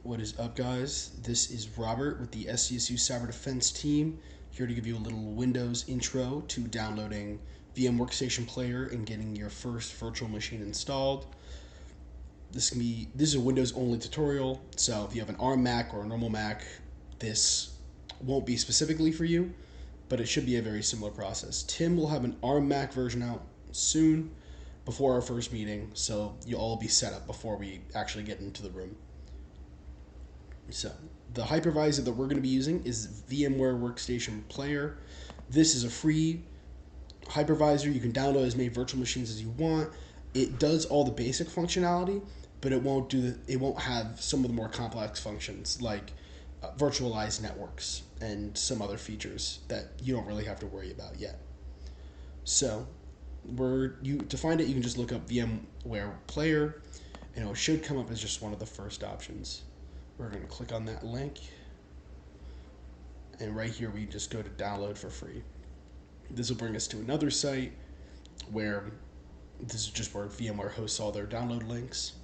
What is up, guys? This is Robert with the SCSU Cyber Defense team, here to give you a little Windows intro to downloading VM Workstation Player and getting your first virtual machine installed. This is a Windows only tutorial, so if you have an ARM Mac or a normal Mac, this won't be specifically for you, but it should be a very similar process. Tim will have an ARM Mac version out soon before our first meeting, so you'll all be set up before we actually get into the room. So the hypervisor that we're going to be using is VMware Workstation Player. This is a free hypervisor. You can download as many virtual machines as you want. It does all the basic functionality, but it won't have some of the more complex functions like virtualized networks and some other features that you don't really have to worry about yet. So to find it, you can just look up VMware Player, and it should come up as just one of the first options. We're going to click on that link, and right here we just go to download for free. This will bring us to another site where this is just where VMware hosts all their download links.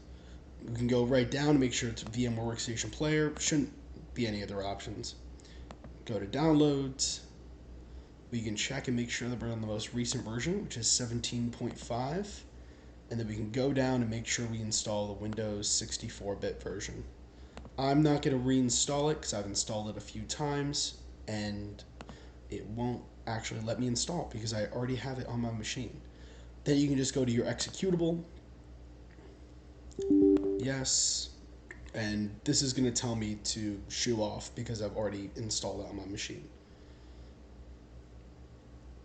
We can go right down to make sure it's VMware Workstation Player. Shouldn't be any other options. Go to downloads. We can check and make sure that we're on the most recent version, which is 17.5. And then we can go down and make sure we install the Windows 64-bit version. I'm not going to reinstall it because I've installed it a few times and it won't actually let me install because I already have it on my machine. Then you can just go to your executable. Yes. And this is going to tell me to shoo off because I've already installed it on my machine.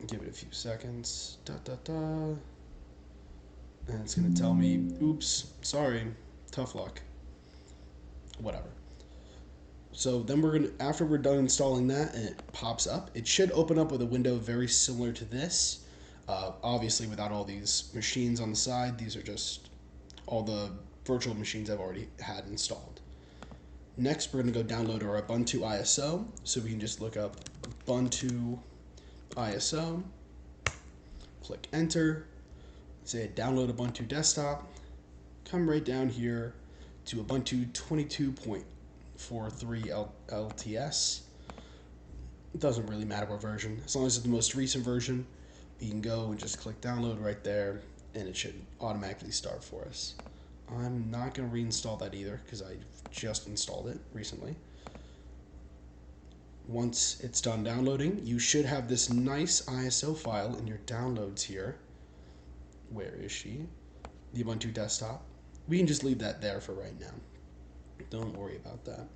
Give it a few seconds. And it's going to tell me, oops, sorry, tough luck. Whatever. So then after we're done installing that and it pops up, it should open up with a window very similar to this. Obviously without all these machines on the side. These are just all the virtual machines I've already had installed. Next, we're going to go download our Ubuntu ISO. So we can just look up Ubuntu ISO, click enter, say download Ubuntu desktop, come right down here to Ubuntu 22.43 LTS. It doesn't really matter what version, as long as it's the most recent version. You can go and just click download right there, and it should automatically start for us. I'm not going to reinstall that either because I just installed it recently. Once it's done downloading, you should have this nice ISO file in your downloads here. Where is she? The Ubuntu desktop. We can just leave that there for right now. Don't worry about that.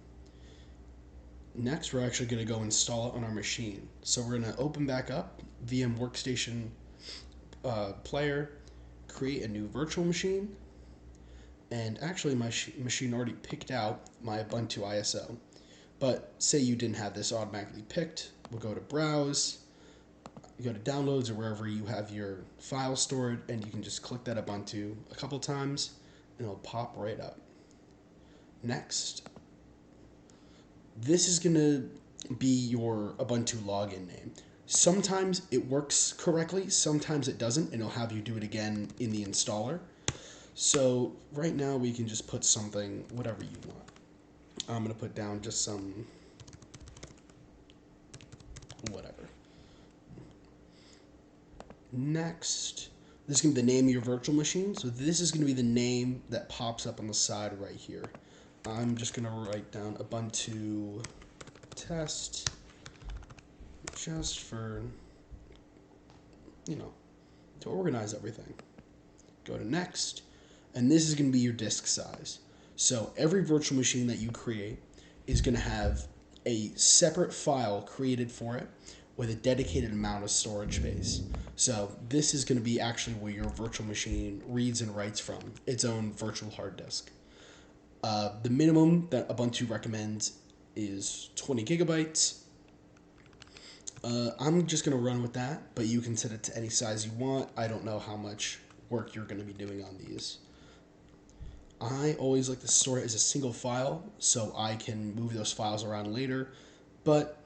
Next, we're actually going to go install it on our machine. So we're going to open back up VM Workstation Player, create a new virtual machine, and actually my machine already picked out my Ubuntu ISO. But say you didn't have this automatically picked, we'll go to Browse, you go to Downloads or wherever you have your file stored, and you can just click that Ubuntu a couple times, and it'll pop right up. Next, this is going to be your Ubuntu login name. Sometimes it works correctly, sometimes it doesn't, and it'll have you do it again in the installer. So right now we can just put something, whatever you want. I'm going to put down just some, whatever. Next, this is going to be the name of your virtual machine. So this is going to be the name that pops up on the side right here. I'm just going to write down Ubuntu test just for, to organize everything. Go to next, and this is going to be your disk size. So every virtual machine that you create is going to have a separate file created for it with a dedicated amount of storage space. So this is going to be actually where your virtual machine reads and writes from, its own virtual hard disk. The minimum that Ubuntu recommends is 20 gigabytes. I'm just going to run with that, but you can set it to any size you want. I don't know how much work you're going to be doing on these. I always like to store it as a single file so I can move those files around later, but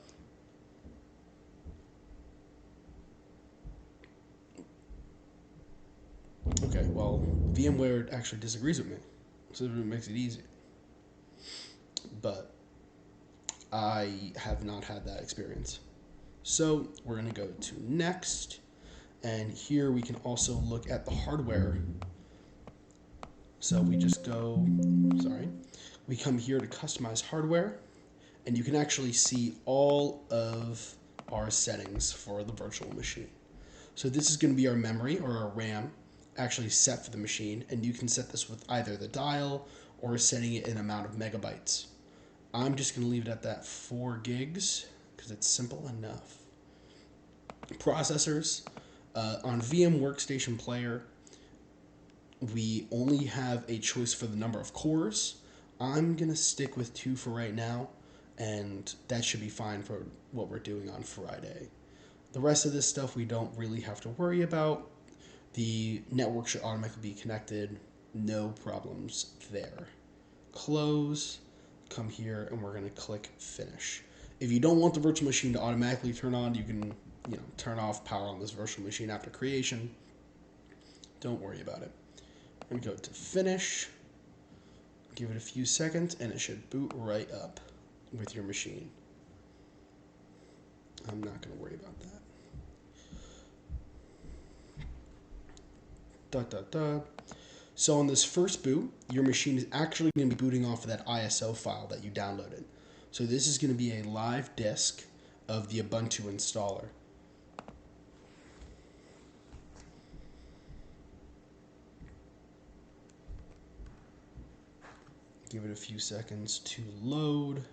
okay, well, VMware actually disagrees with me, so it makes it easy. but I have not had that experience. So we're going to go to next, and here we can also look at the hardware. So we just go, we come here to customize hardware, and you can actually see all of our settings for the virtual machine. So this is going to be our memory or our RAM actually set for the machine, and you can set this with either the dial or setting it in amount of megabytes. I'm just going to leave it at that 4 gigs because it's simple enough. Processors. On VM Workstation Player, we only have a choice for the number of cores. I'm going to stick with 2 for right now, and that should be fine for what we're doing on Friday. The rest of this stuff we don't really have to worry about. The network should automatically be connected. No problems there. Close. Come here, and we're going to click Finish. If you don't want the virtual machine to automatically turn on, you can turn off power on this virtual machine after creation. Don't worry about it. We're going to go to Finish. Give it a few seconds, and it should boot right up with your machine. I'm not going to worry about that. So on this first boot, your machine is actually going to be booting off of that ISO file that you downloaded. So this is going to be a live disk of the Ubuntu installer. Give it a few seconds to load.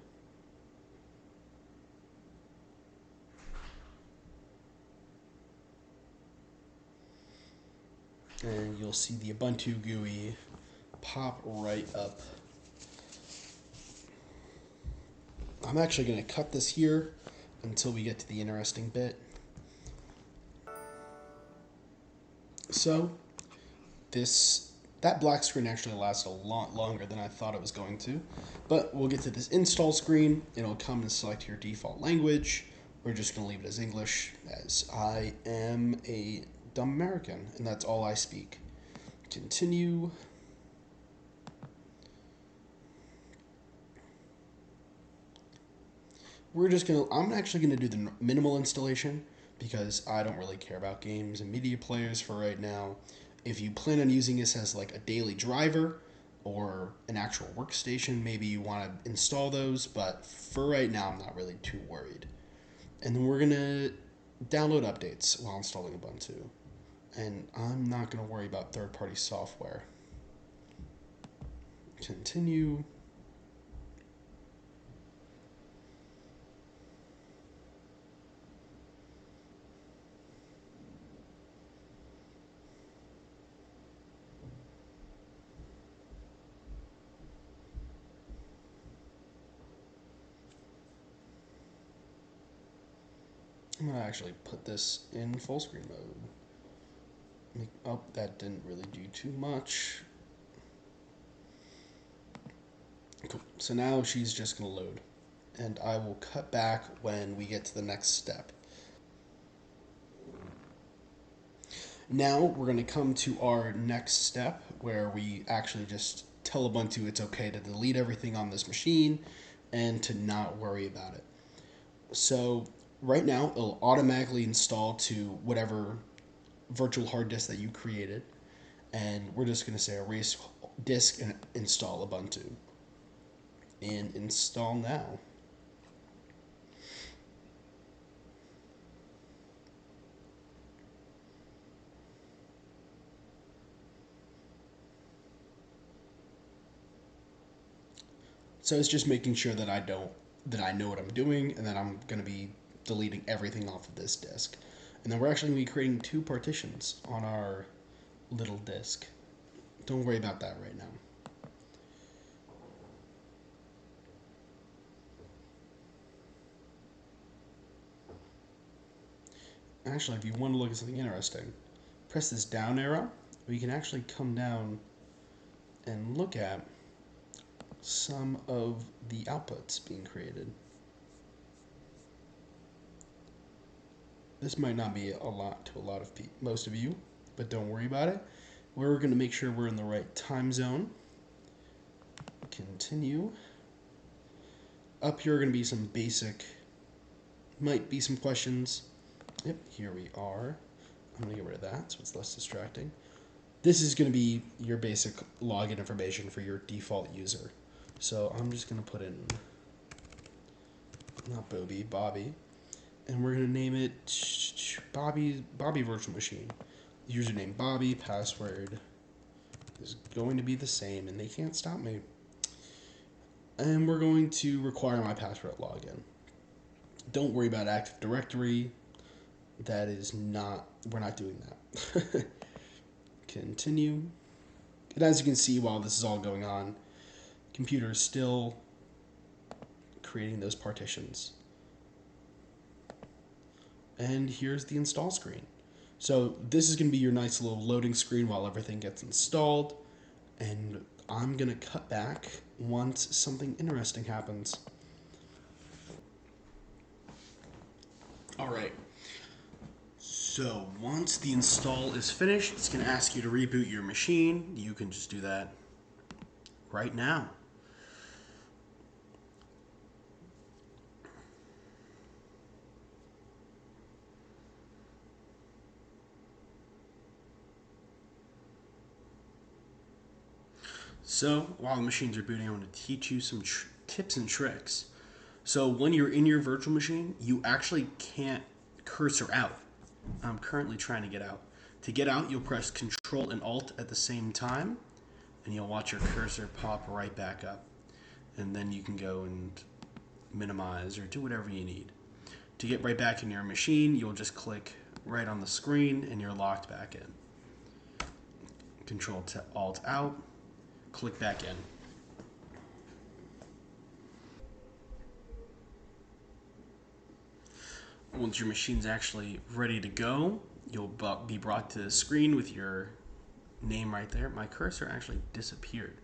And you'll see the Ubuntu GUI pop right up. I'm actually going to cut this here until we get to the interesting bit. So that black screen actually lasted a lot longer than I thought it was going to, but we'll get to this install screen. It'll come and select your default language. We're just going to leave it as English, as I am a dumb American, and that's all I speak. Continue. I'm actually gonna do the minimal installation because I don't really care about games and media players for right now. If you plan on using this as like a daily driver or an actual workstation, maybe you want to install those, but for right now, I'm not really too worried. And then we're gonna download updates while installing Ubuntu. And I'm not going to worry about third-party software. Continue. I'm going to actually put this in full screen mode. Oh, that didn't really do too much. Cool. So now she's just going to load. And I will cut back when we get to the next step. Now we're going to come to our next step where we actually just tell Ubuntu it's okay to delete everything on this machine and to not worry about it. So right now it'll automatically install to whatever virtual hard disk that you created, and we're just going to say erase disk and install Ubuntu. And install now. So it's just making sure that I know what I'm doing, and that I'm going to be deleting everything off of this disk. And then we're actually going to be creating 2 partitions on our little disk. Don't worry about that right now. Actually, if you want to look at something interesting, press this down arrow. We can actually come down and look at some of the outputs being created. This might not be a lot to most of you, but don't worry about it. We're going to make sure we're in the right time zone. Continue. Up here are going to be some basic, might be some questions. Yep, here we are. I'm going to get rid of that so it's less distracting. This is going to be your basic login information for your default user. So I'm just going to put in, not Bobby. And we're going to name it Bobby Virtual Machine. Username Bobby, password is going to be the same, and they can't stop me. And we're going to require my password at login. Don't worry about Active Directory. That is not, we're not doing that. Continue. And as you can see, while this is all going on, computer is still creating those partitions. And here's the install screen. So this is going to be your nice little loading screen while everything gets installed. And I'm going to cut back once something interesting happens. All right. So once the install is finished, it's going to ask you to reboot your machine. You can just do that right now. So while the machines are booting, I want to teach you some tips and tricks. So when you're in your virtual machine, you actually can't cursor out. I'm currently trying to get out. To get out, you'll press Control and Alt at the same time, and you'll watch your cursor pop right back up. And then you can go and minimize or do whatever you need. To get right back in your machine, you'll just click right on the screen and you're locked back in. Control to Alt out, click back in. Once your machine's actually ready to go, you'll be brought to the screen with your name right there. My cursor actually disappeared.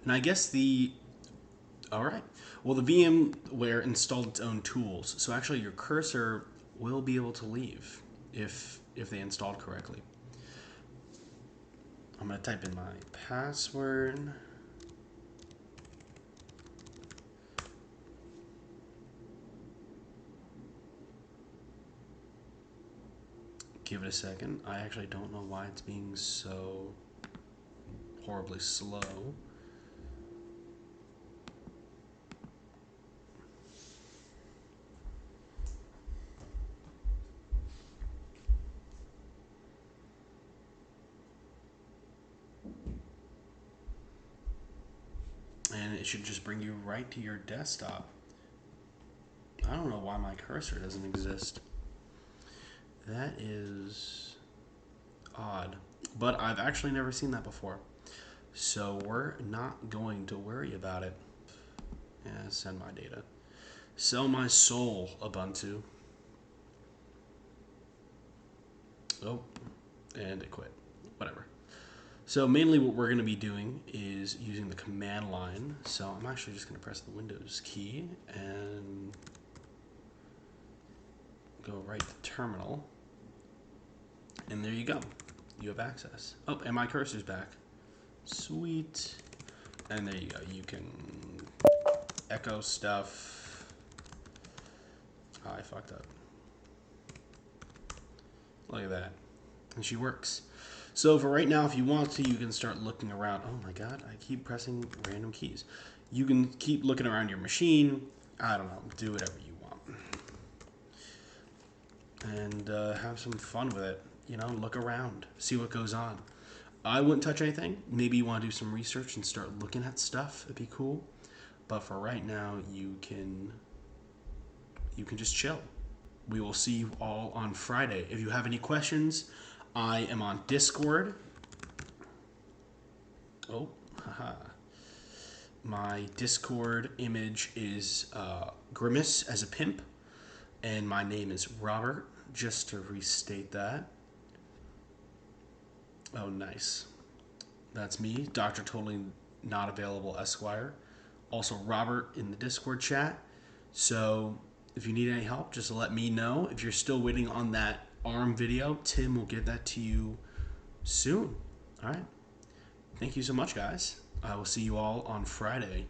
And I guess all right. Well, the VMware installed its own tools. So actually your cursor will be able to leave if they installed correctly. I'm going to type in my password. Give it a second. I actually don't know why it's being so horribly slow. And it should just bring you right to your desktop. I don't know why my cursor doesn't exist. That is odd. But I've actually never seen that before. So we're not going to worry about it. Yeah, send my data. Sell my soul, Ubuntu. Oh, and it quit. Whatever. So mainly what we're going to be doing is using the command line. So I'm actually just going to press the Windows key and go right to terminal. And there you go. You have access. Oh, and my cursor's back. Sweet. And there you go. You can echo stuff. Oh, I fucked up. Look at that. And she works. So for right now, if you want to, you can start looking around. Oh my god, I keep pressing random keys. You can keep looking around your machine. I don't know. Do whatever you want. And have some fun with it. You know, look around. See what goes on. I wouldn't touch anything. Maybe you want to do some research and start looking at stuff. It'd be cool. But for right now, you can just chill. We will see you all on Friday. If you have any questions, I am on Discord. Oh, haha. My Discord image is Grimace as a pimp. And my name is Robert, just to restate that. Oh, nice. That's me, Dr. Totally Not Available Esquire. Also Robert in the Discord chat. So if you need any help, just let me know. If you're still waiting on that ARM video, Tim will get that to you soon. All right. Thank you so much, guys. I will see you all on Friday.